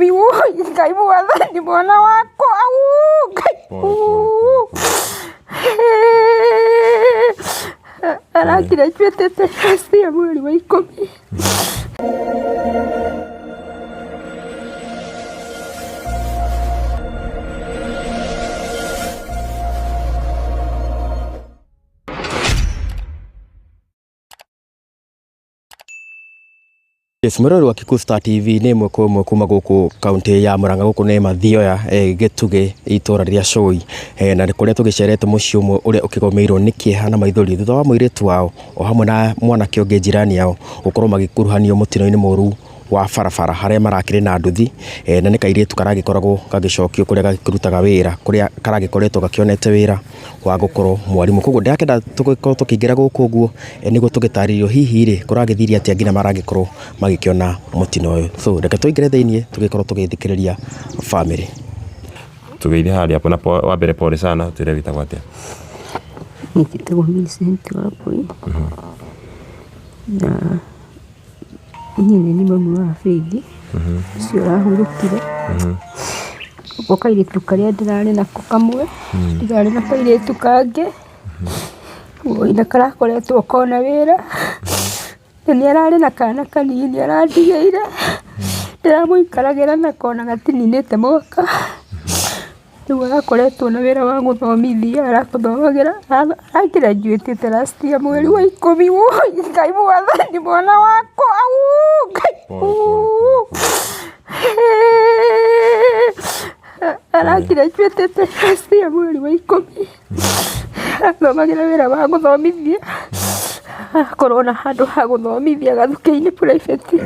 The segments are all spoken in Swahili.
ikũmi. Ngai mwathani mwana wakwa. Aragraduatete last year mweri wa ikũmi. Yes, murori wa Kikuyu Star TV ni mwe kwa mwe kuma guku kaunti ya Murang'a guku ne Mathioya Gitugi itora ria Coi na rikuria tugicerete muci umwe uria ukigomeirwo ni kieha na maithori thutha wa muiritu wao o hamwe na mwanake ungi jirani yao gukorwo magikuruhanio mutino-ini moru wa barabara haria marakire na nduthi na ni kairitu karagikoragwo gagicokio kuria gakirutaga wira kuria karagikoretwo gakionete wira wa gukorwo mwarimu koguo ndakenda tugikorwo tukiingira guku guo niguo tugitaririo hihi ri kuragithiria atia ngina maragikorwo magikiona mutino uyu so reke tuingire thiini tugikorwo tugithikiriria family tugeire hali hapo na wa mbere pole sana tire vitagwa atia nikitagwo Millicent Wambui na nyine ni mamu wa Faith cio rahurukire uko kairitu karia ndirari nako kamwe ndirari na kairitu kangi ina karakoretwo kona wira ni arari na kana kanini arandigeire ndiramuikaragira na kona gatininite mwaka riu arakoretwo na wira wa guthomithia arathomagira aragraduatete last year mweri wa ikũmi. Ngai mwathani mwana wakwa. Aragraduatete last year mweri wa ikũmi. Athomagira wira wa guthomithia akorwo na handu ha guthomithia gathuki-ini private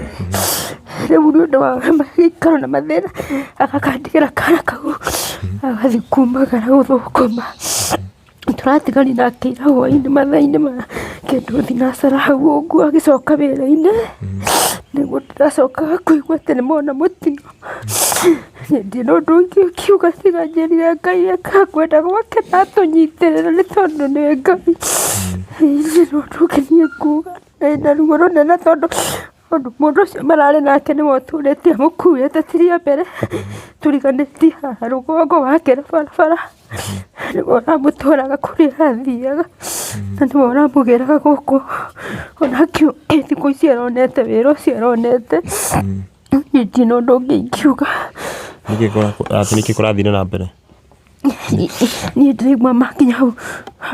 riu ni undu wa gĩikaro na mathĩna agakandigĩra kana kau agathi kumagara guthũkũma turatigani nake ira hwainĩ mathaa-inĩ ma kĩndũ thinacara hau ũguo agĩcoka wĩra-inĩ nĩguo ndĩracokaga kũigua atĩ nĩ mona mũtino ndina ũndũ ũngĩ ũkiuga tiga njĩrire Ngai akakwenda gwake na atũnyitĩrĩre nĩ tondũ nĩ Ngai ndina ũndũ ũngĩ niĩ kuga na ruo rũnene tondũ mũndũ ũcio mararĩ nake nĩ mũtũrĩtie mũkuĩte ti rĩa mbere tũriganĩtie haha rũgongo wake na barabara nĩguo ũramũtwaraga kũrĩa athiaga na nĩguo ũramũgĩraga gũkũ onake thikũ ici aronete wĩra ũcio aronete ndina ũndũ ũngĩ ingiuga nĩkĩ kũrathire na mbere niĩ ndĩraigua makinya hau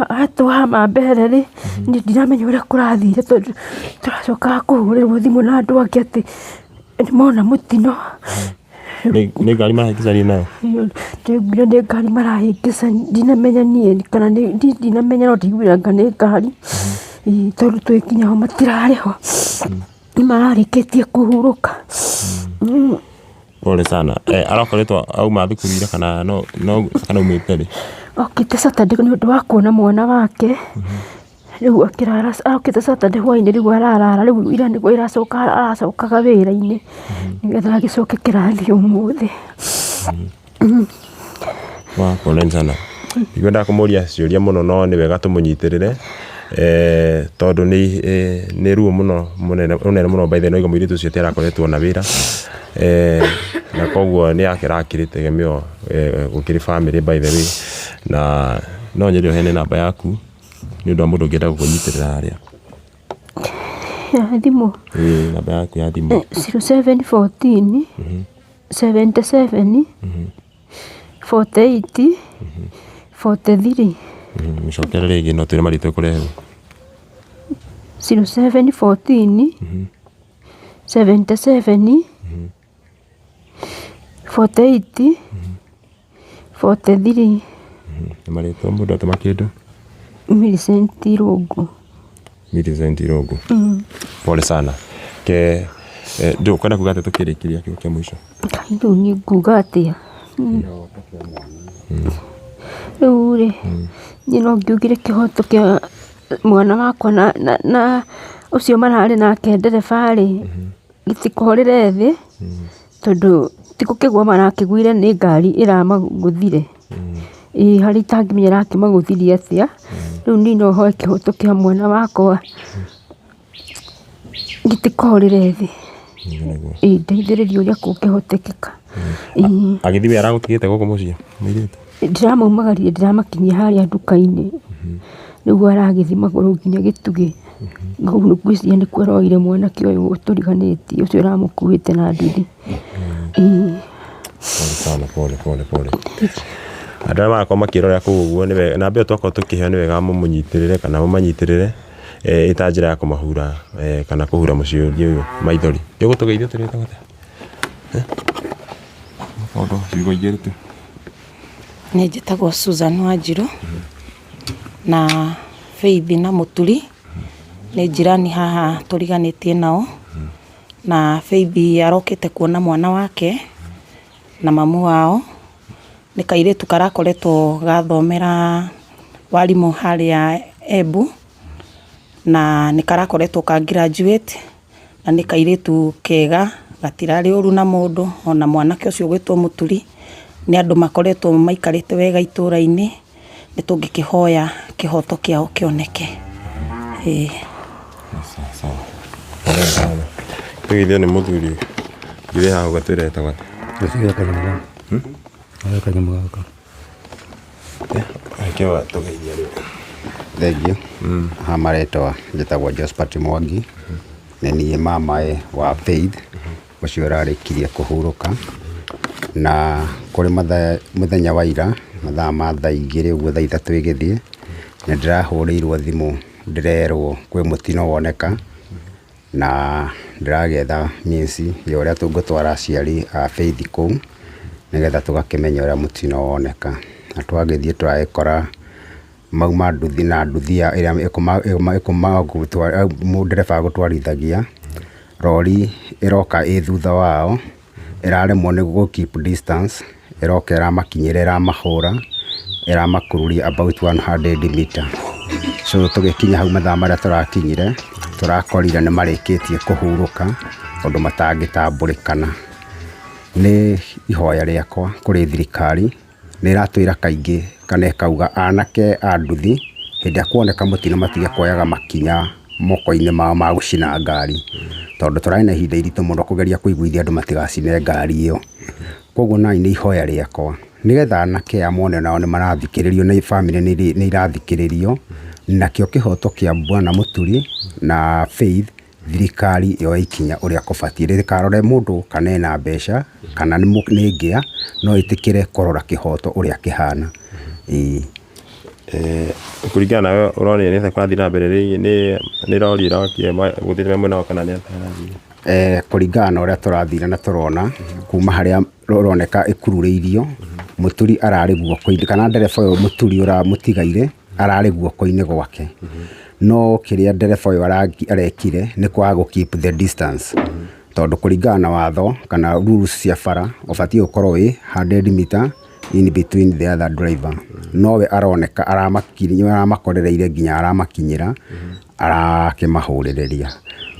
atwama mbere rĩ niĩ ndiramenya ũrĩa kũrathire tondũ tũracokaga kũhũrĩrwo thimũ na andũ angĩ atĩ nĩ mona mũtino. Nĩ ngari marahĩngĩcania nayo ndĩraiguire nĩ ngari marahĩngĩcania ndinamenya niĩ kana ndinamenya no ndaiguire anga nĩ ngari tondũ twĩkinya ho matirarĩ ho nĩmararĩkĩtie kũhurũka. Pole sana. Arakoretwo auma thukuru ira kana no umĩte rĩ? Okĩte Saturday nĩ ũndũ wa kuona mwana wake rĩu akĩrara okĩte Saturday hwainĩ rĩu ararara rĩu ira nĩguo aracokaga wĩra-inĩ nĩgetha agĩcoke kĩrathi ũmũthĩ. Pole sana. Ngwenda kũmũria ciũria mũno no nĩ wega tũmũnyitĩrĩre tondũ nĩ ruo mũno mũnene mũno by the way mũirĩtu ũcio ti arakoretwo na wĩra na koguo nĩ akĩrakĩrĩ tegemeo gũkĩrĩ family by the way na no nyende ũheane namba yaku nĩ ũndũ wa mũndũ ũngĩenda gũkũnyitĩrĩra harĩa ya thimũ. Namba yaku ya thimũ 0714 77 48 43. Mĩcokere rĩngĩ no twĩre marĩtwa kũrehe 0714 77 48 43. Marĩtwa mũndũ atũma kĩndũ Millicent Irũngũ. Millicent Irũngũ. Pole sana. Ndio kwenda kuga atĩ tũkĩrĩkĩria kĩu kĩa mũico. Rĩu niĩ nguga atĩa rĩu rĩ niĩ no ngiugire kĩhoto kĩa mwana wakwa na ũcio mararĩ nake ndereba rĩ gĩtikũrĩre thĩ tondũ ti gũkĩgwa marakĩgwire nĩ ngari ĩramagũthire harĩ itangĩmenya ĩrakĩmagũthirie atĩa. Rĩu niĩ no hoe kĩhoto kĩa mwana wakwa gĩtikũrĩre thĩ ndeithĩrĩrio ũrĩa kũngĩhotekeka. Agithime aragutigite guku muciĩ mũirĩtu. Ndĩramaumagaria ndĩramakinyia harĩa nduka-inĩ. Rĩu aragĩthiĩ magũrũ nginya Gĩtugĩ. Ngwĩciria nĩkuo aroire mwanake ũyũ tũriganĩtie ũcio ũramũkuĩte na nduthi. Pole. Andũ arĩa marakorwo makĩrora kũu ũguo nĩ wega, na mbere twakorwo tũkĩheo nĩ wega mũmũnyitĩrĩre kana mũmanyitĩrĩre ĩta njĩra ya kũmahura kana kũhura mũciĩ ũyũ maithori. Ũgũtũgeithia tũrĩ ta gũte maũndũ ciugo igĩrĩ tu. Nĩ njĩtagwo Susan Wanjirũ na Faith na Mũturi nĩ njirani haha tũriganĩtie nao, na Faith arokĩte kuona mwana wake na mamu wao. Nĩ kairĩtu karakoretwo gathomera warimũ harĩa Embu na nĩ karakoretwo ka graduate, na nĩ kairĩtu kega gatirarĩ ũru na mũndũ. Ona mwanake ũcio ũgwĩtwo Mũturi nĩ andũ makoretwo maikarĩte wega itũra-inĩ, nĩ tũngĩkĩhoya kĩhoto kĩao kĩoneke. Tũgeithio nĩ mũthuri ngire haha ũgatwĩra etagwo kanyamũ gaka akĩwa tũgeithia rĩu. Thengiũ. Haha marĩtwa njĩtagwo Josephat Mwangi, nĩ niĩ mamae wa Faith ũcio ũrarĩkirie kũhurũka, na kũrĩ mũthenya wa ira mathaa ma thaa igĩrĩ ũguo thaa ithatũ igĩthiĩ nĩ ndĩrahũrĩirwo thimũ ndĩrerwo kwĩ mũtino woneka, na ndĩragetha mĩci ya ũrĩa tũngĩtwara aciari a Faith kũu nĩgetha tũgakĩmenya ũrĩa mũtino woneka. Na twagĩthiĩ tũragĩkora mauma nduthi na nduthi ĩrĩa ndereba gũtwarithagia rori ĩroka ĩ thutha wao, ĩraremwo nĩ gũ keep distance, ĩroka ĩramakinyĩra ĩramahũra ĩramakururia about 100 meter. So tũgĩkinya hau mathaa marĩa tũrakinyire tũrakorire nĩ marĩkĩtie kũhurũka ũndũ matangĩtambũrĩkana. Nĩ ihoya rĩakwa kũrĩ thirikari, nĩ ĩratwĩra kaingĩ kana ĩkauga anake a nduthi hĩndĩ ĩrĩa kuoneka mũtino matige kuoyaga makinya moko-inĩ mao ma gũcina ngari, tondũ tũrarĩ na ihinda iritũ mũno kũgeria kũiguithia andũ matigacine ngari ĩyo. Koguo nani nĩ ihoya rĩakwa nĩgetha anake aya mone nao nĩ marathikĩrĩrio na bamĩrĩ nĩ irathikĩrĩrio, nakĩo kĩhoto kĩa Bwana Mũturi na Faith thirikari yoe ikinya ũrĩa kũbatiĩ. Rĩtikarore mũndũ kana ena mbeca kana nĩ ngĩa, no ĩtĩkĩre kũrora kĩhoto ũrĩa kĩhana. Kũringana nawe ũronire nĩ kũrathiĩ na mbere nĩ rori ĩrokie gũthire mwena wa kana nĩ atarathi? Kũringana na ũrĩa tũrathire na tũrona kuma harĩa ũroneka ĩkururĩirio, Mũturi ararĩ guoko-inĩ kana ndereba ũyũ Mũturi ũramũtigaire ararĩ guoko-inĩ gwake, no kĩrĩa ndereba ũyũ arekire nĩ kwaga keep the distance, tondũ kũringana na watho kana rules cia bara ũbatiĩ gũkorwo wĩ 100 meter in between the other driver. Nowe aroneka aramakorereire nginya aramakinyĩra arakĩmahũrĩrĩria.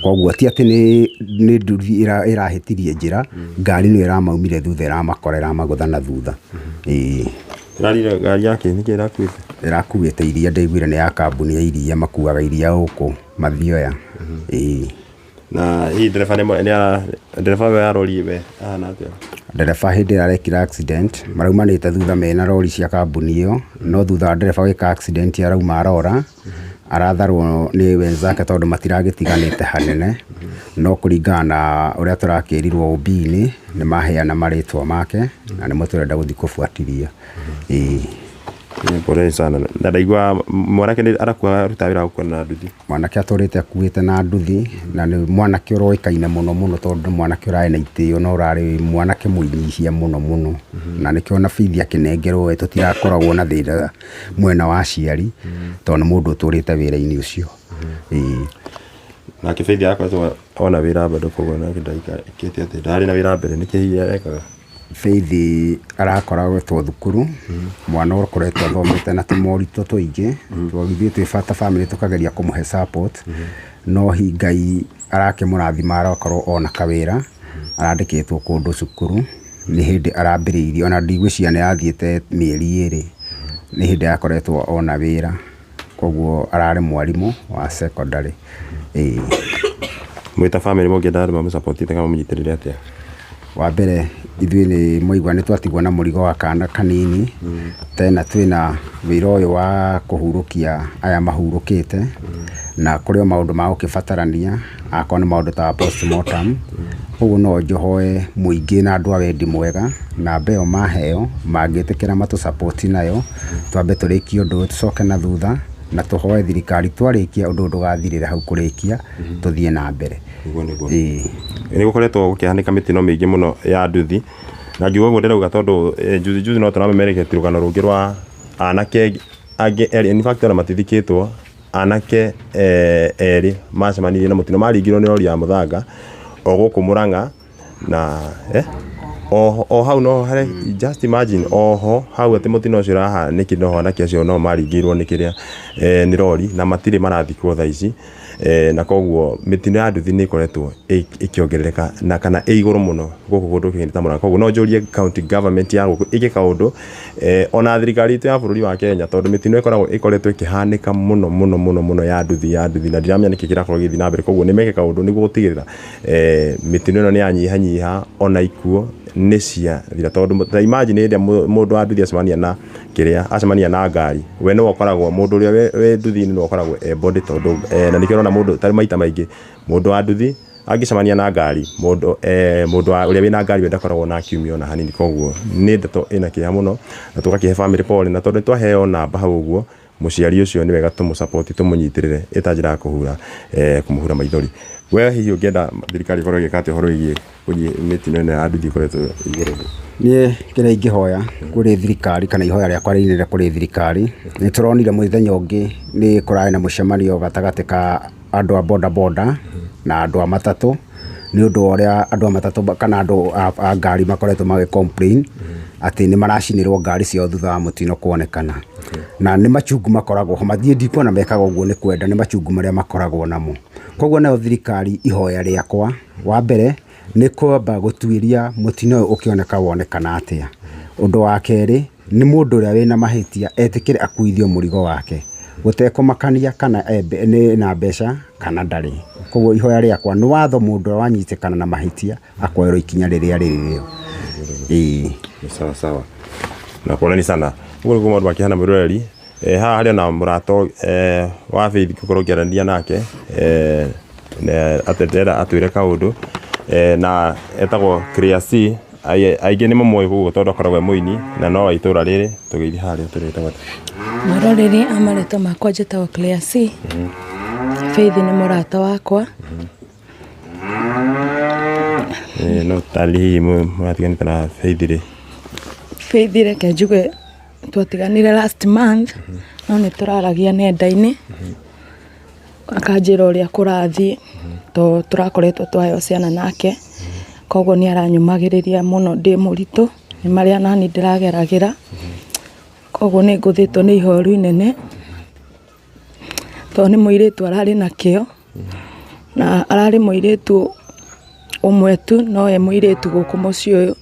Koguo ti atĩ nĩ nduthi ĩrahĩtirie njĩra, ngari nĩ ĩramaumire thutha ĩramakora ĩramagũtha na thutha. Ngari yake nĩkĩ ĩrakuĩte? Ĩrakuĩte iria, ndaiguire nĩ ya kambuni ya iria, makuaga iria gũkũ Mathioya. Na hii ndereba we arori we ahana atĩa? Ndereba hĩndĩ ĩrĩa arekire accident maraumanĩte thutha mena rori cia kambuni ĩyo, no thutha wa ndereba gwĩka accident arauma arora aratharwo nĩ wenzake tondũ matiragĩtiganĩte hanene, no kũringana na ũrĩa tũrakĩrirwo OB-inĩ nĩ maheana marĩtwa make na nĩmo tũrenda gũthiĩ kũbuatĩria. Pole sana. Na ndaigua mwanake nĩ arakua ruta wĩra gũkua na nduthi? Mwanake atũrĩte akuĩte na nduthi, na nĩ mwanake ũroĩkaine mũno mũno tondũ mwanake ũrarĩ na itĩo no ũrarĩ mwanake mũnyihia mũno mũno, na nĩkĩo na Faith akĩnengerwo we tũtirakoragwo na thĩna mwena wa aciari tondũ nĩ mũndũ ũtũrĩte wĩra-inĩ ũcio. Nake Faith akoretwo ona wĩra bado koguo nake ndaikĩte atĩ ndarĩ na wĩra mbere, nĩkĩ hihi ekaga? Faith arakoragwo thukuru, mwana ũkoretwo athomete na tũmoritũ tũingĩ, twagithie twĩ bata bamĩrĩ tũkageria kũmũhe support, no Ngai arakĩmũrathima arakorwo ona kawĩra, arandĩkĩtwo kũndũ cukuru, nĩ hĩndĩ arambĩrĩirie ona ndigwĩciria nĩ athiĩte mĩeri 2, nĩ hĩndĩ akoretwo ona wĩra, koguo ararĩ mwarimũ wa secondary. Mwĩta bamĩrĩ mũngĩenda andũ mamũsupportite kana mũnyitĩrĩre atĩa? wa mbere ithuĩ nĩ mũigua nĩ twatigwo na mũrigo wa kana kanini tena twĩna wĩra ũyũ wa kũhurũkia aya mahurũkĩte na kũrĩ maũndũ ma gũkĩbatarania akorwo nĩ maũndũ ta postmortem. Ũguo no njohoe mũingĩ na andũ a wendi mwega na mbeo maheo mangĩtĩkĩra matũ support nayo twambe tũrĩkie ũndũ tũcoke na thutha na tũhoe thirikari twarĩkia ũndũ ndũgathirĩre hau kũrĩkia tũthiĩ na mbere. Nĩ gũkoretwo gũkĩhanĩka mĩtino mĩingĩ mũno ya nduthi na ngiuga ũguo ndĩrauga tondũ juzi no tũramemereketie rũgano rũngĩ rwa anake angĩ in fact ona matithikĩtwo anake erĩ macemanirie na mũtino maringirwo nĩ lori ya mũthanga o gũkũ Murang'a na o hau no hari just imagine oho hau atĩ mũtino ũcio ũrahanĩkire no anake acio no maringirwo nĩ kĩrĩa nĩ lori na matirĩ marathikwo thaa ici na koguo mĩtino ya nduthi nĩ ĩkoretwo ĩkĩongerereka na kana ĩ igũrũ mũno gũkũ kũndũ kĩngĩ ta Murang'a. Koguo no njũrie county government ya gũkũ ĩgĩka ũndũ ona thirikari itũ ya bũrũri wa Kenya tondũ mĩtino ĩkoretwo ĩkĩhanĩka mũno ya nduthi na ndiramenya nĩkĩ kĩrakorwo gĩthiĩ na mbere. Koguo nĩ meke kaũndũ nĩguo gũtigĩrĩra mĩtino ĩno nĩ yanyihanyiha ona ikuo nĩ cia thira tondũ imagine rĩrĩa mũndũ wa nduthi acemania na ngari we no akoragwo mũndũ ũrĩa we nduthi-inĩ no akoragwo body tondũ na nĩkĩo na mũndũ tarĩ maita maingĩ mũndũ wa nduthi angĩcemania na ngari mũndũ ũrĩa wĩna ngari we ndakoragwo na kiumio na hanini. Koguo nĩ ndeto ĩna kĩeha mũno na tũgakĩhe family pole na tondũ twaheo namba hau ũguo mũciari ũcio nĩ wega tũmũsupport tũmũnyitĩrĩre ĩta njĩra ya kũmũhura maithori. We hihi ũngĩenda thirikari ĩkorwo ĩgĩka atĩa ũhoro wĩgiĩ mĩtino ĩno ya nduthi ĩkoretwo igũrũ? Niĩ kĩrĩa ingĩhoya kũrĩ thirikari kana ihoya rĩakwa rĩinĩre kũrĩ thirikari nĩ tũronire mũthenya ũngĩ nĩ kũrarĩ na mũcemanio gatagatĩ ka andũ a boda na andũ a matatũ nĩ ũndũ ũrĩa andũ a matatũ kana andũ a ngari makoretwo magĩ-complain atĩ nĩ maracinĩrwo ngari ciao thutha wa mũtino kuonekana na nĩ machungu makoragwo mathiĩ ndikuona mekaga ũguo nĩ kwenda nĩ machungu marĩa makoragwo namo. Koguo nayo thirikari ihoya rĩakwa wa mbere nĩ kwamba gũtuĩria mũtino ũyũ ũkĩoneka wonekana atĩa. Ũndũ wa kerĩ nĩ mũndũ ũrĩa wĩna mahĩtia etĩkĩre akuithio mũrigo wake gũtekũmakania kana nĩ na mbeca kana ndarĩ. Koguo ihoya rĩakwa nĩ watho mũndũ ũrĩa wanyitĩkana na mahĩtia akoerwo ikinya rĩrĩa rĩrĩ. Sawa na poleni sana. Ũguo nĩguo maũndũ makĩhana mwĩroreri haha harĩ na mũrato wa Faith gũkorwo ngĩaranĩria nake atendera atwĩre kaũndũ na etagwo Clear C aingĩ nĩ mamũĩ gũkũ tondũ akoragwo mũini na no itũra rĩrĩ tũgĩthiĩ harĩa tũrĩte gwata maroreri amarĩtwo makwa njĩtagwo Clear C. Faith nĩ mũrata wakwa no tali mũratiganĩte na Faith rĩ? Faith reke njuge twatiganire last month no nĩ tũraragia nenda-inĩ akanjĩra ũrĩa kũrathiĩ to tũrakoretwo twaheo ciana nake koguo nĩ aranyumagĩrĩria mũno ndĩ mũritũ nĩ marĩa nani ndĩrageragĩra koguo nĩ ngũthĩtwo nĩ ihoru inene to nĩ mũirĩtu ararĩ na kĩo na ararĩ mũirĩtu ũmwe tu no e mũirĩtu gũkũ mũciĩ ũyũ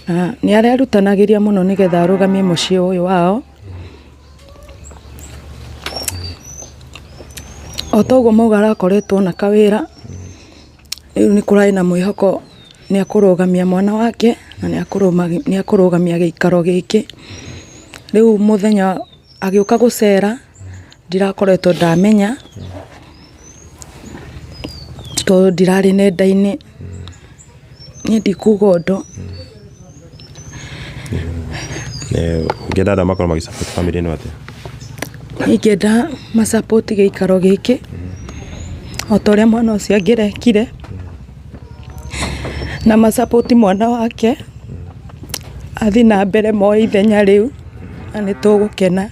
na nĩ arerutanagĩria mũno nĩgetha arũgamie mũciĩ ũyũ wao. O toguo mauga arakoretwo na kawĩra rĩu nĩ kũrarĩ na mwĩhoko nĩ akũrũgamia mwana wake na nĩ akũrũgamia gĩikaro gĩkĩ. Rĩu mũthenya agĩũka gũcera ndirakoretwo ndamenya to ndirarĩ nenda-inĩ niĩ ndikuga ũndũ. Ngenda andũ makorwo magĩ-support family ĩno atĩa? Ingĩenda ma-support gĩikaro gĩkĩ o ta ũrĩa mwana ũcio angĩrekire na ma-support mwana wake athiĩ na mbere moe ithenya rĩu na nĩ tũgũkena.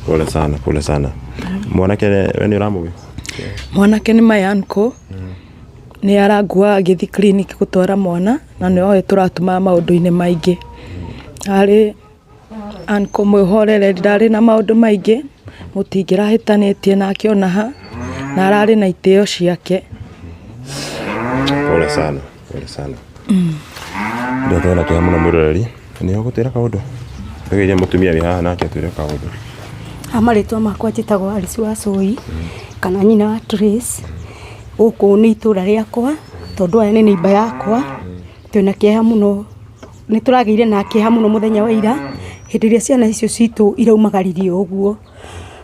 Pole sana. Mwanake we nĩ ũramũgĩ? Mwanake nĩ my uncle nĩ arangua agĩthiĩ clinic gũtwara mwana na nĩ oĩ tũratuma maũndũ-inĩ maingĩ. Arĩ uncle mwĩhorere ndarĩ na maũndũ maingĩ mũtingĩrahĩtanĩtie nake ona ha na ararĩ na itĩo ciake. Pole sana. Ndio tena kĩeha mũno mwĩroreri nĩ ũgũtwĩra kaũndũ tũgeithie mũtumia wĩ haha nake atwĩre kaũndũ. Amarĩtwa makwa njĩtagwo Alice Wacũi kana nyina wa Trace. Gũkũ nĩ itũra rĩakwa tondũ aya nĩ neighbor yakwa twina kieha muno ni turageire na kieha muno muthenya wa ira hindi iria ciana icio citu iraumagaririo uguo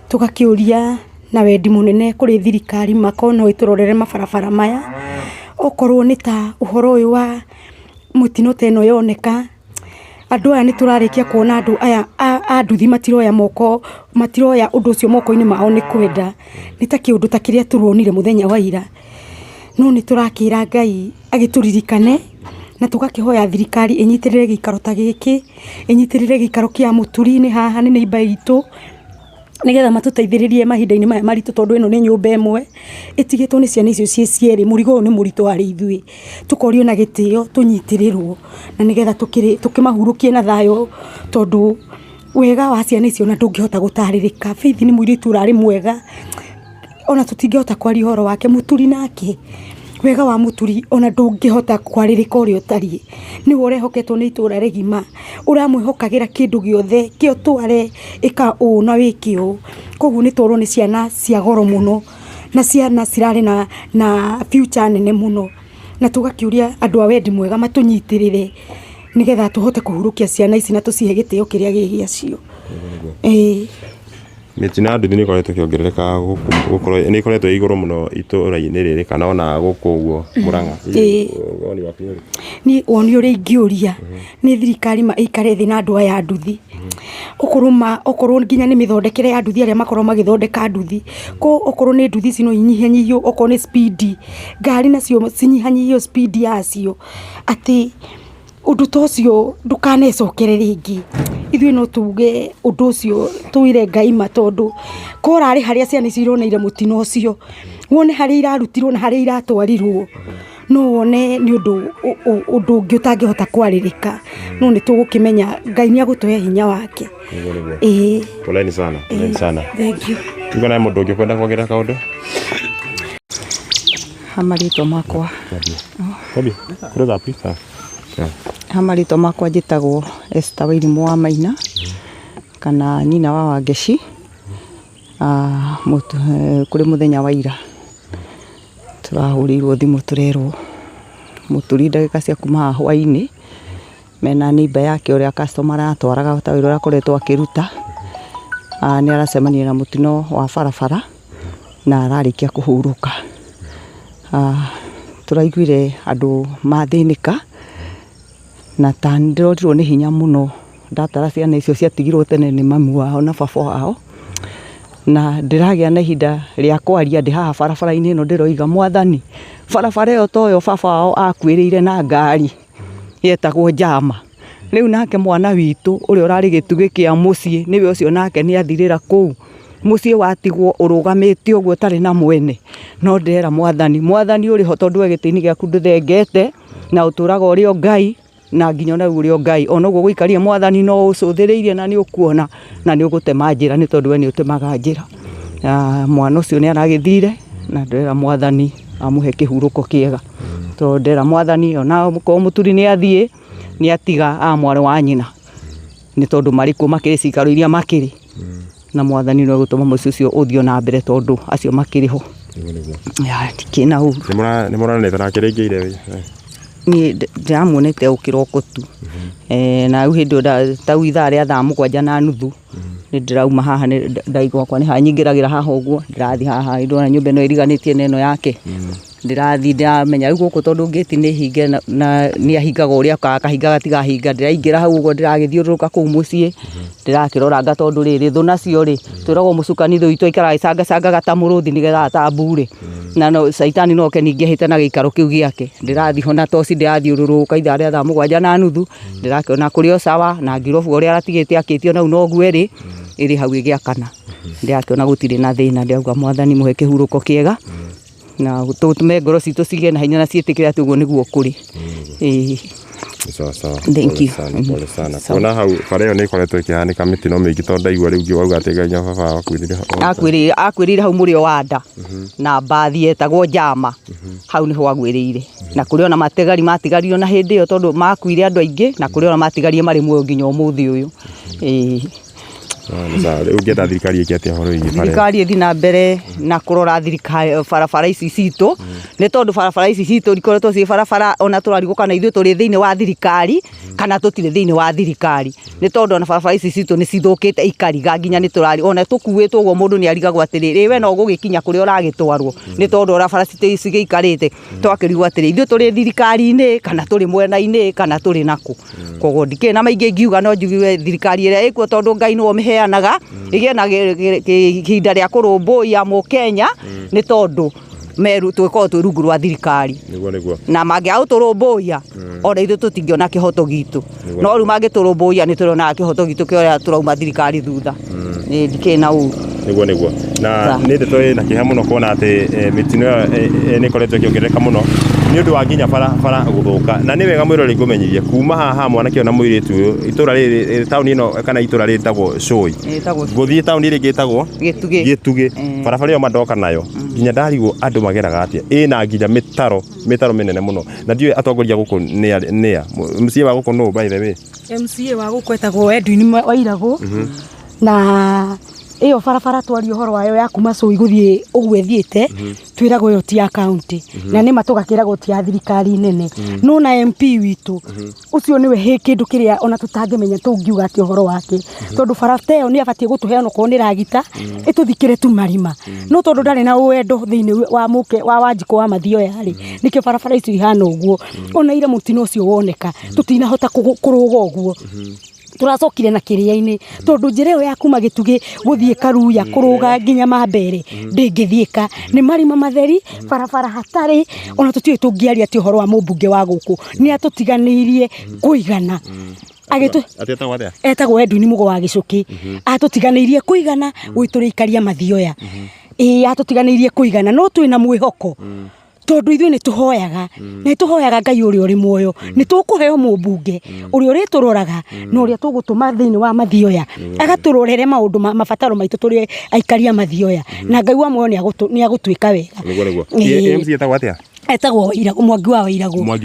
tugakiuria na wendi munene kuri thirikari makona iturorere mabarabara maya okorwo ni ta uhoro uyu wa mutino teno yoneka andu aya ni turarikia kuona andu aya anduthi matiroya moko matiroya undu ucio moko-ini mao ni kwenda ni ta kiundu ta kiria turonire muthenya wa ira no ni turakira Ngai agituririkane na tugakihoya thirikari inyitirire gikaro ta giki inyitirire gikaro kia muturi-ini haha ni neiba itu nigetha matuteithiririe mahinda-ini maya maritu tondu ino ni nyumba imwe itigitwo ni ciana icio cie cieri murigo ni murito ari ithui tukorio na gitio tunyitirirwo na nigetha tukimahurukie na thayo tondu wega wa ciana icio na ndungihota gutaririka Faith ni muiritu urari mwega ona tutingihota kwaria horo wake muturi nake wega wa muturi ona ndungihota kwaririka urio tari ni urehoketwo ni itura regima uramwihokagira kindu giothe kio tware ika na wikio koguo ni toro ni ciana cia goro muno na ciana cirari na future nene muno na tugakiuria andu a wendi mwega matunyitirire nigetha tuhote kuhurukia ciana ici na tucihe gitio kiria gigiacio mitino ya nduthi ni ikoretwo kiongerereka gukorwo ni ikoretwo iguru muno itura-ini riri kana ona guku uguo Murang'a ni woni uri ingiuria ni thirikari ikare thi na andu aya nduthi okorwo nginya ni mithondekere ya nduthi aria makorwo magithondeka nduthi ko okorwo ni nduthi cino inyihanyihio okorwo ni speed ngari nacio cinyihanyihio speed yacio ati undu tocio ndukanecokere ringi ithui no tuge undu ucio tuire Ngai matondu korari haria ciana cironeire mutino ucio wone haria irarutirwo na haria iratwarirwo no wone ni undu ungi utangihota kwaririka no ni tugukimenya Ngai ni agutoya hinya wake poleni sana thank you tuko na mundu ungi kwenda kuongerera kaundu hamarito makwa Kobi kuroga pizza hamarito makwa njitagwo Esther Wairimu wa Maina kana nyina wa Wangeci kuri muthenya wa ira turahurirwo thimu turerwo muturi ndagika cia kuma haha hwaini mena neighbor yake uria customer atwaraga ta wira uria akoretwo akiruta ni aracemania na mutino wa barabara na ararikia kuhuruka turaiguire andu mathinika na tandirorirwo ni hinya muno ndatara ciana icio ciatigirwo tene ni mamu wao na baba wao na ndiragia na ihinda ria kwaria ndi haha barabara-ini ino ndiroiga Mwathani barabara iyo toyo baba wao akwirire na ngari yetagwo Jama riu nake mwana witu uri urari gitugi kia mucii niwe ucio nake ni athirira kuu mucii watigwo urugamite uguo tari na mwene no ndera Mwathani uri ho tondu egitini giaku nduthengete na uturaga urio Ngai na nginya na urio Ngai ona uguo guikaria Mwathani no ucuthiriirie na ni ukuona na ni ugutema njira ni tondu we ni utemaga njira mwana ucio ni aragithire na ndera Mwathani amuhe kihuruko kiega to ndera Mwathani ona ko muturi ni athie ni atiga mwari wa nyina ni tondu mariku makiri cikaro iria makiri na Mwathani no gutuma mucio ucio uthio na mbere tondu acio makiriho ya tikina u ni mura ne tarakiringeire ni ndamuonete ukiroko tu na uhindo ta ithaa ria thaa 7:30 ni ndirauma haha ni ndaigwa kwa ni hanyingiragira haha uguo ndirathi haha ndona nyumba no iriganitie neno yake ndirathi ndamenya riu guku tondu ngeti ni hinge na ni ahingaga uria akahinga gatiga hinga ndiraingira hau uguo ndiragithiururuka kuu mucii ndirakiroranga tondu riri thu nacio ri twiragwo mucukani thu itu ikara icanga gata muruthi nigetha atambure na no saitani no ke ningehite na gikaro kiu giake ndirathi hona toci ndirathiururuka ithaa ria thaa 7:30 ndirakiona kurio sawa na ngirobu uria aratigite akitio nau no gueri iri hau igiakana ndiakiona gutiri na thina ndiauga Mwathani muhe kihuruko kiega na tutume ngoro citu cigie na hinya na cietikire ati uguo niguo kuri sawa thank you pole sana kuna hau bara iyo ni ikoretwo ikihanika mitino mingi tondu ndaigua riu ngiuga ati Ngai baba akwirire hau murio wanda na mbathi yetagwo Jama hau niho agwirire na kuri ona mategari matigario na hindi iyo tondu makuire andu aingi na kuri ona matigarie mari muoyo nginya umuthi uyu Ũngĩenda thirikari ĩke atĩa horo ĩgiĩ thirikari ĩthi na mbere na kũrora thirikari barabara ici citũ nĩ tondũ barabara ici citũ ikoretwo ciĩ barabara ona tũrarigwo kana ithuĩ tũrĩ thĩinĩ wa thirikari kana tũtirĩ thĩinĩ wa thirikari nĩ tondũ ona barabara ici citũ nĩ cithũkĩte ikariga nginya nĩ tũrari ona tũkuĩtwo ũguo mũndũ nĩ arigagwo atĩrĩrĩ we no gũgĩkinya kũrĩa ũragĩtwarwo nĩ tondũ barabara cigĩikarĩte twakĩrigwo atĩrĩrĩ ithuĩ tũrĩ thirikari-inĩ kana tũrĩ mwena-inĩ kana tũrĩ nakũ koguo ndikĩrĩ na maingĩ ngiuga no njuge thirikari ĩrĩa ĩkuo tondũ Ngai nĩwe ũmĩheanaga ĩgĩe na ihinda rĩa kũrũmbũiya Mũkenya nĩ tondũ meru twĩkorwo twĩ rungu rwa thirikari na mangĩaga gũtũrũmbũiya ona ithuĩ tũtingĩona kĩhoto gitũ no rĩu mangĩtũrũmbũiya nĩ tũrĩonaga kĩhoto gitũ kĩrĩa tũrauma thirikari thutha ndikĩrĩ na ũru nĩguo na nĩ ndĩtũ na kĩeha mũno kuona atĩ mĩtino nĩ ĩkoretwo ĩkĩongerereka mũno nĩ ũndũ wa nginya bara gũthũka na nĩ wega mwĩrore ngũmenyithie kuma haha mwanake ona mũirĩtu ũyũ itũra rĩrĩ taũni ĩno kana itũra rĩrĩ rĩtagwo Cũi gũthiĩ taũni ĩrĩa ĩtagwo Gĩtugĩ barabara ĩyo madoka nayo nginya ndarigwo andũ mageraga atĩa ĩna nginya mĩtaro mĩnene mũno na ndiũĩ atongoria gũkũ nĩa MCA wa gũkũ nũ by the way MCA wa gũkũ etagwo Edwin Wairagũ na iyo barabara twari uhoro wayo ya kuma Cũi guthie ũguo ethiĩte twiragwo yo ti account na nĩ matũgakĩragwo ti thirikari nene no na MP witũ ucio niwe kĩndũ kĩrĩa ona tutangĩmenya tũngiuga atĩ uhoro wake tondũ barabara ĩyo nĩ abatie gũtũheana ko nĩ ragita ĩtũthikĩre tu marima no tondũ ndarĩ na wendo thĩinĩ wa mũke wa Wanjikũ wa Mathioya rĩ nĩkĩo barabara icio ihana ũguo ona ira mũtino ũcio woneka tutinahota kũrũga ũguo turacokire na kĩrĩa-inĩ tondũ njĩra ĩyo ya kuma Gĩtugĩ gũthiĩ Karuya kũrũga nginya Mambere ndĩngĩthiĩka nĩ marima matheri barabara hatarĩ ona tũtiũĩ tũngĩaria atĩ ũhoro wa mũmbunge wa gũkũ nĩ atũtiganĩirie kũigana etagwo Edwin Mũgo wa Gĩcũkĩ atũtiganĩirie kũigana gwĩtũrĩikaria Mathioya atũtiganĩirie kũigana no twĩna mwĩhoko tondu ithuĩ nĩ tũhoyaga na tũhoyaga Ngai ũrĩa ũrĩ muoyo nĩ tũkũheo mũmbunge ũrĩa ũrĩtũroraga na ũrĩa tũgũtũma thĩinĩ wa Mathioya agatũrorere maũndũ mabataro maitũ tũrĩ aikaria Mathioya na Ngai wa muoyo nĩ agũtwĩka wega MC etagwo atĩa etagwo Mwangi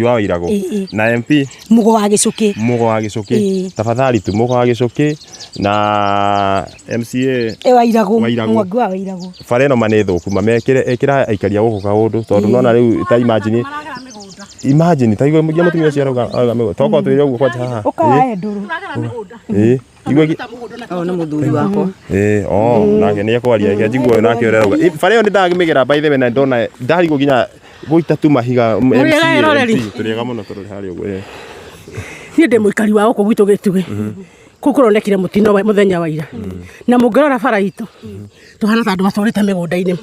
wa Wairagũ na MP Mũgo wa Gĩcũkĩ tafadhali tu Mũgo wa Gĩcũkĩ na MCA Wairagũ Mwangi wa Wairagũ bara ĩno manĩ thũku mamekĩra aikaria gũkũ kaũndũ tondũ nona rĩu ta imagine ta igwe mũgia mũtumia ũcio arauga mĩgũnda toko twĩre ũguo kwanja haha ũkae ndũrũ igwe nĩ mũthuri wakwa nake nĩ ekwaria njiguo nake ũrĩa arauga bara ĩyo nĩ ndagĩmĩgera by the way na ndona ndarigwo nginya gũita tu mahiga tũrĩega mũno tũrĩ harĩa ũguo niĩ ndĩ mũikari wa gũkũ gwitũ Gĩtugĩ kũu kũronekire mũtino mũthenya wa ira na mũngĩrora bara itũ tũhana ta andũ matwarĩte mĩgũnda-inĩ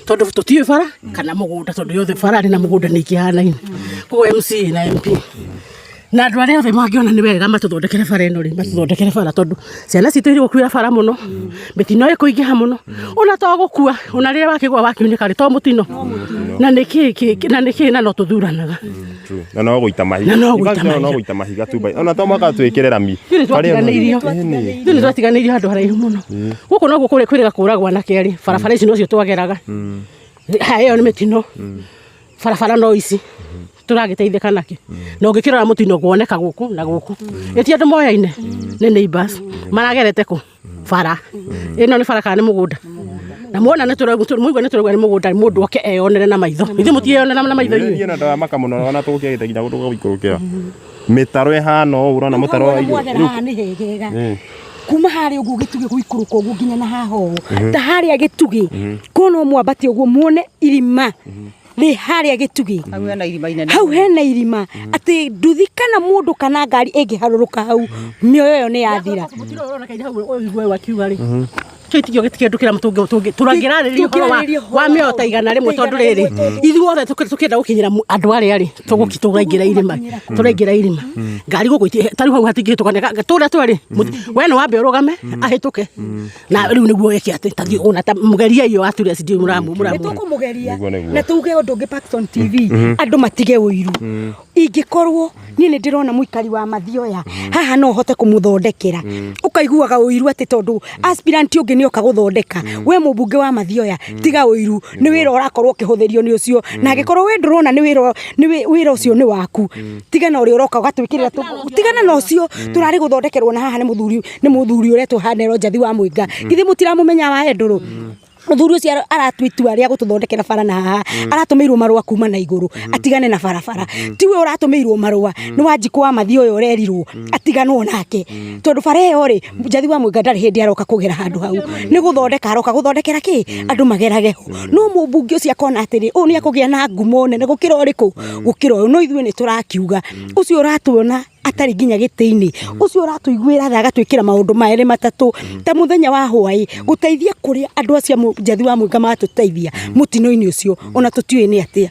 tondũ tũtiũĩ bara kana mũgũnda tondũ yothe bara na mũgũnda nĩ ikĩhanaine koguo MCA na MP na andũ arĩa othe mangĩona nĩ wega matũthondekere bara ĩno rĩ matũthondekere bara tondũ ciana citũ irĩ gũkuĩra bara mũno mĩtino ĩkũingĩha mũno ona to gũkua ona rĩrĩa wakĩgwa wakiunĩka rĩ to mũtino na nĩkĩ na no tũthuranaga na no gũita mahiga tu ona to mwaka twĩkĩre rami nĩ twatiganĩirio handũ haraihu mũno gũkũ noguo kwĩrĩga kũragwo na kerĩ barabara ici nocio twageraga ĩyo nĩ mĩtino barabara no ici turagĩteithĩka nakĩ na ũngĩkĩrora mũtino kuoneka gũkũ na gũkũ ĩti andũ moyaine nĩ neighbors maragerete kũ bara ĩno nĩ bara kana nĩ mũgũnda na muona nĩ mũigua nĩ tũrauga nĩ mũgũnda mũndũ oke eyonere na maitho ithuĩ mũtieyonera na maitho inyuĩ na ndamaka mũno ona tũgũkĩgĩte nginya gũtũga gũikũrũkĩra mĩtaro ĩhana ũũ ũrona mũtaro wa igũrũ kuma harĩa ũguo Gĩtugĩ gũikũrũka ũguo nginya na haha ũũ ta harĩa Gĩtugĩ kono mwambatie ũguo muone irima nĩ harĩa Gĩtugĩ hau hena irima atĩ nduthi kana mũndũ kana ngari ĩngĩharũrũka hau mĩoyo ĩyo nĩ yathira kĩtikio gĩtikĩndũkĩra mũtũngĩ tũrangĩrarĩria ũhoro wa mĩoyo ta igana rĩmwe tondũ rĩrĩ ithuothe tũkĩenda gũkinyĩra andũ arĩa rĩ tũraingĩra irima ngari gũkũ tarĩu hau hatingĩhĩtũka tũrĩa twerĩ we nĩ wambe ũrũgame ahĩtũke na rĩu nĩguo eke atĩ tathiĩ ona ta mũgeria iyo atũrĩa cindi nĩtũkũmũgeria na tuge ũndũ ũngĩ Paxton TV andũ matige ũiru ingĩkorwo niĩ nĩ ndĩrona mũikari wa Mathioya haha no hote kũmũthondekera ũkaiguaga ũiru atĩ tondũ aspirant ũngĩ nĩ oka gũthondeka we mũmbunge wa Mathioya tiga ũiru nĩ wĩra ũrakorwo ũkĩhũthĩrio nĩ ũcio na angĩkorwo we ndũrona nĩ wĩra ũcio nĩ waku tiga na ũrĩa ũroka ũgatwĩkĩrĩra tigana na ũcio tũrarĩ gũthondekerwo na haha nĩ mũthuri ũrĩa tũhanero Njathi wa Mũinga githĩ mũtiramũmenya wa Endũrũ muthuri ucio aratwitua aria gututhondekera bara na haha aratumirwo marua kuma na iguru atigane na barabara tiwe uratumirwo marua ni Wanjikũ wa Mathioya urerirwo atiganwo nake tondu bara iyo ri Njathi wa Mũinga ndari hindi aroka kugera handu hau ni guthondeka aroka guthondekera ki andu magerage ho no mũmbunge ucio akona atiri u ni akugia na ngumo nene gukira uriku gukira no ithuĩ ni turakiuga ucio uratuona atari nginya gĩtĩ-inĩ ucio uratuiguĩra tha agatwĩkĩra maũndũ maerĩ matatũ ta mũthenya wa hwaĩ guteithia kuria andu acio Njathi wa Mũinga matũteithia mutino-inĩ ucio ona tutiũĩ nĩ atĩa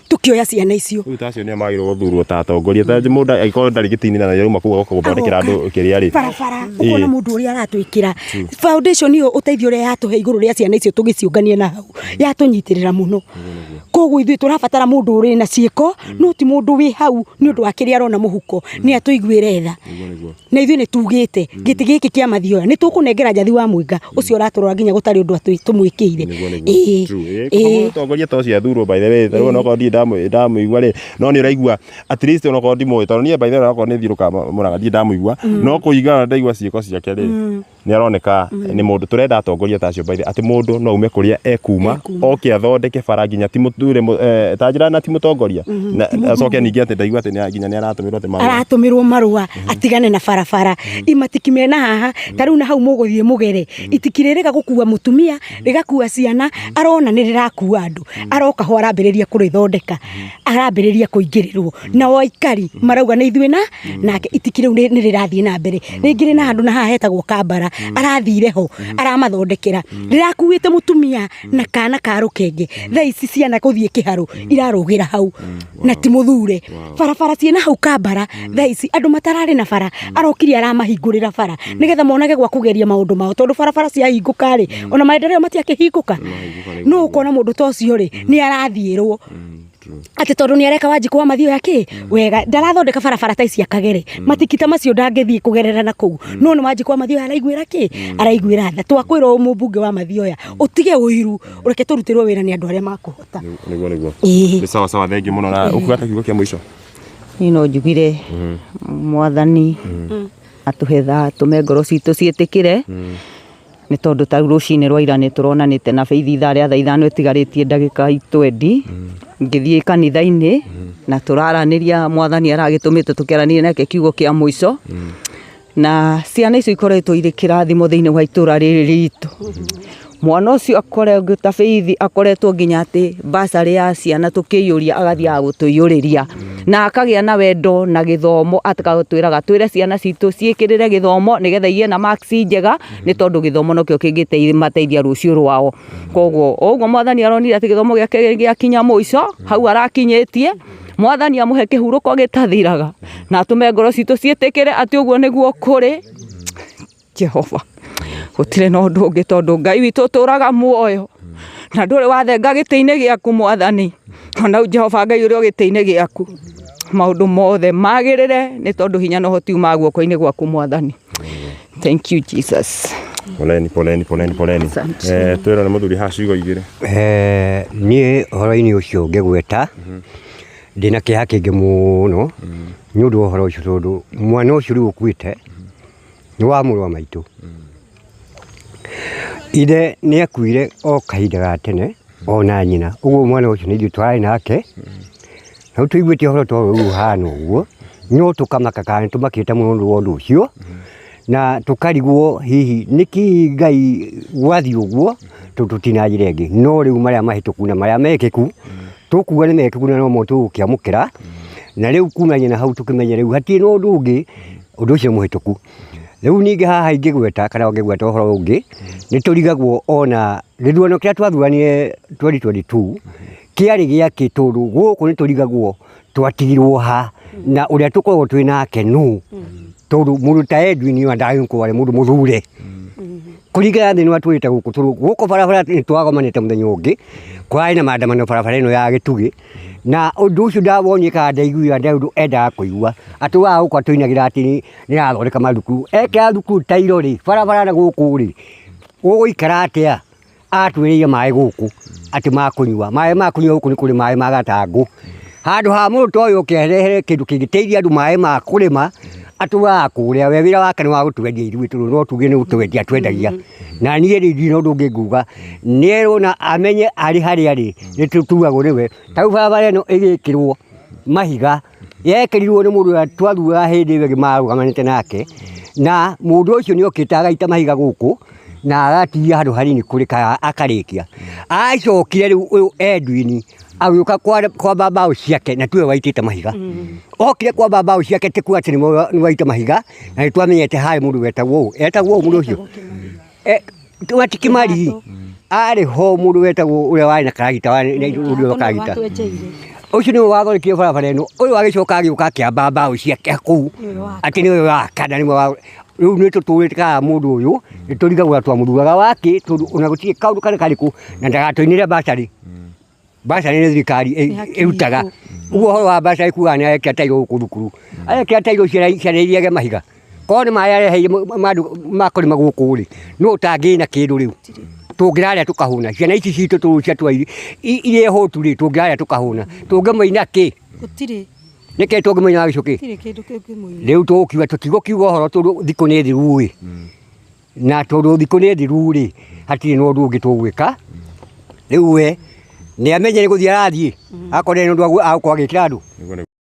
tukioya ciana icio rĩu tacio nĩ magĩrĩirwo gũthurwo ta atongoria ta mũndũ agĩkorwo ndarĩ gĩtĩ-inĩ na yauma kuga gũthondekera andũ kĩrĩa rĩ barabara ukona mũndũ ũrĩa aratwĩkĩra foundation iyo ũteithio ũrĩa yatũhe igũrũ rĩa ciana icio tũgĩciũngania na hau yatũnyitĩrĩra mũno koguo ithuĩ tũrabatara mũndũ ũrĩ na ciĩko no ti mũndũ wĩ hau nĩ ũndũ wa kĩrĩa arona mũhuko nĩ atũiguĩre tha na ithuĩ nĩ tugĩte gĩtĩ gĩkĩ kĩa Mathioya nĩ tũkũnengera Njathi wa Mũinga ũcio ũratũrora nginya gũtarĩ ũndũ tũmwĩkĩire mũtongoria ta ũcio athurwo by the way rĩu no kondi ndamũigua rĩ no nĩ ũraigua at least no kondi mũĩ tondũ niĩ by the way no kondi thiruka mũraga ndamũigua no kũigana ndaigua ciĩko ciake rĩ nĩ aroneka nĩ mũndũ turenda atongoria ta acio by the atĩ mũndũ no ume kũrĩa ekuma oke athondeke bara nginya ti mũture ta njĩra na ti mũtongoria na acoke ningĩ atĩ ndaigua atĩ nginya nĩ aratumirwo marua atigane na barabara imatikime na haha ta rĩu na hau mũgũthiĩ mũgere itikirĩrĩga gũkua mũtumia rĩgakua ciana arona nĩ rĩrakua andũ aroka ho arambĩrĩria kũrĩthondeka arambĩrĩria kũingĩrĩrwo na waikari marauga nĩ ithuĩ nake itikire nĩ rĩrathiĩ na mbere rĩngĩ na handũ na haha hetagwo Kambara arathire ho aramathondekera rĩrakuĩte mũtumia na kana ka rũkenge thaa ici ciana gũthiĩ kĩharo irarũgĩra hau na ti mũthure barabara ciena hau Kambara thaa ici andũ matararĩ na bara arokiri aramahingũrĩra bara nigetha monage gwa kugeria maũndũ mao tondu barabara ciahingũka rĩ ona maendeleo matiakĩhingũka no ukona mũndũ ta ũcio rĩ nĩ arathiĩrwo ati tondu ni areka Wanjikũ wa Mathioya ki wega ndarathondeka barabara ta ici akagere matikita macio ndangĩthiĩ kugerera na kũu no ni Wanjikũ wa Mathioya araiguĩra ki araiguĩra tha twakwĩrwo mũmbunge wa Mathioya utige ũiru ureke tũrutĩrwo wĩra ni andũ arĩa makũhota nĩguo nĩ sawa thengi mũno na ũkuga kiugo kĩa mũico no njugire mwathani atuhe tha tume ngoro citũ ciĩtĩkĩre nĩ tondũ ta rũcinĩ rwa ira nĩ tũronanĩte na Faith ithaa rĩa thaa ithano ĩtigarĩtie ndagĩka 20 ngĩthiĩ kanitha-inĩ na tũraranĩria mwathani aragĩtũmĩte tũkĩaranĩria nake kiugo kĩa mũico na ciana icio ikoretwo irĩ kĩrathimo thĩinĩ wa itũra rĩrĩ ritũ mwana ũcio akoretwo ta Faith akoretwo nginya atĩ basarĩ ya ciana tũkĩiyũria agathiaga gũtũiyũrĩria na akagĩa na wendo na gĩthomo atagũtwĩraga twĩre ciana citũ ciĩkĩrĩre gĩthomo nĩgetha igĩe na marks njega nĩ tondũ gĩthomo nokĩo kĩngĩteithia rũciũ rwao koguo ũguo mwathani aronire atĩ gĩthomo gĩake gĩakinya mũico hau arakinyĩtie mwathani amũhe kĩhurũko gĩtathiraga na atũme ngoro citũ ciĩtĩkĩre atĩ ũguo nĩguo kũrĩ Jehova gũtirĩ na ũndũ ũngĩ tondũ Ngai witũ tũraga muoyo na ndũrĩ wathenga gĩtĩ-inĩ gĩaku mwathani ona Jehova Ngai ũrĩ gĩtĩ-inĩ gĩaku maũndũ mothe magĩrĩre nĩ tondũ hinya na ũhoti uma guoko-inĩ gwaku mwathani. Thank you Jesus. Poleni twĩra nĩ mũthuri haha ciugo igĩrĩ niĩ ũhoro-inĩ ũcio ngĩgweta ndĩna kĩeha kĩingĩ mũno nĩ ũndũ wa ũhoro ũcio tondũ mwana ũcio rĩu ũkuĩte nĩ wa mũrũ wa maitũ ithe nĩ akuire o kahinda ga tene ona nyina ũguo mwana ũcio nĩ ithuĩ twarĩ nake na tũiguĩte ũhoro ta ũyũ ũhana ũguo no tũkamaka kana nĩ tũmakĩte mũno nĩ ũndũ ũcio na tũkarigwo hihi nĩkĩ Ngai gwathiĩ ũguo tũtina njĩra ĩngĩ no rĩu marĩa mahĩtũku na marĩa mekĩku tũkuga nĩ mekĩku na no mo tũgũkĩamũkĩra na rĩu kumania na hau tũkĩmenya rĩu hatirĩ na ũndũ ũngĩ ũndũ ũcio mũhĩtũku rĩu ningĩ haha ingĩgweta kana ũngĩgweta ũhoro ũngĩ nĩ tũrigagwo ona gĩthurano kĩrĩa twathuranire 2022 kĩarĩ gĩakĩ tondũ gũkũ nĩ tũrigagwo twatigirwo ha na ũrĩa tũkoragwo twĩ nake nũ tondũ mũndũ ta Edwin ndagĩkorwo arĩ mũndũ mũthure kũringana thĩinĩ wa twĩte gũkũ barabara nĩ twagomanĩte mũthenya ũngĩ kwarĩ na maandamano barabara ĩno ya Gĩtugĩ na ũndũ ũcio ndawonire kana ndaiguire ndĩ endaga kũigua atĩ wa gũkũ tũinagĩra atĩ nĩ arathondeka mathukuru ekĩra thukuru ta irore barabara na gũkũ rĩ Ũgũikara atĩa atwĩrĩire maĩ gũkũ atĩ makũnyua gũkũ nĩ kũrĩ maĩ ma Gatangũ. Handũ ha mũndũ ta ũyũ ũkĩrehere kĩndũ kĩngĩteithia andũ maĩ ma kũrĩma atũraga kũrĩa, we wĩra wake nĩ wa gũtwendia ithuĩ tondũ no tuge nĩ gũtwendia twendagia. Na niĩ rĩ ndirĩ na ũndũ ũngĩ nguga, nĩerwo amenye arĩ harĩa arĩ nĩ tũtugagwo nĩwe. Ta rĩu barabara ĩno ĩgĩkĩrwo mahiga, yekĩrirwo nĩ mũndũ ũrĩa twathuaga hĩndĩ ĩyo marũgamanĩte nake, na mũndũ ũcio nĩ okĩte agaita mahiga gũkũ na agatigia handũ hanini kũrĩ akarĩkia. Acokire rĩu ũyũ Edwin agĩũka kwamba mbaũ ciake na tiwe waitĩte mahiga. Okire kwamba mbaũ ciake tĩ kuga atĩ nĩ waita mahiga, na nĩ twamenyete harĩ mũndũ wetagwo mũndũ ũcio Timothy Kimari. Arĩ ho mũndũ wetagwo ũrĩa warĩ na karagita ũrĩa karagita ũcio nĩwe wathondekire barabara ĩno. Ũyũ agĩcoka agĩũka akĩamba mbaũ ciake kũu atĩ nĩwe waka na nĩwe rĩu nĩ tũtũrĩkaga mũndũ ũyũ nĩ tũrigagũra twamũthuaga wake tondũ ona gũtirĩ kaũndũ karĩ karĩkũ na ndagatũinĩre mbacarĩ. Mbacarĩ nĩ thirikari ĩrutaga. Ũguo ũhoro wa mbacarĩ kuga nĩ arekĩra tairũ gũkũ thukuru, arekĩra tairũ ciana iriage mahiga. Korwo nĩ maĩ areheire andũ makũrĩma gũkũ rĩ, nũ ũtangĩna kĩndũ rĩu tũngĩrarĩa tũkahũna. Ciana ici citũ tũrũcia irĩ hũtu rĩ, tũngĩrarĩa tũkahũna, tũngĩmoina kĩ? Gũtirĩ. Nĩkĩ tũngĩmoina gĩcukĩ? Rĩu tũgũkiuga tũtigũkiuga ũhoro tondũ thikũ nĩ thiru rĩ, na tondũ thikũ nĩ thiru rĩ, hatirĩ na ũndũ ũngĩ tũgwĩka. Rĩu we nĩ amenye nĩ gũthiĩ arathiĩ akorwo nĩ ũndũ agũkorwo agĩkĩra andũ.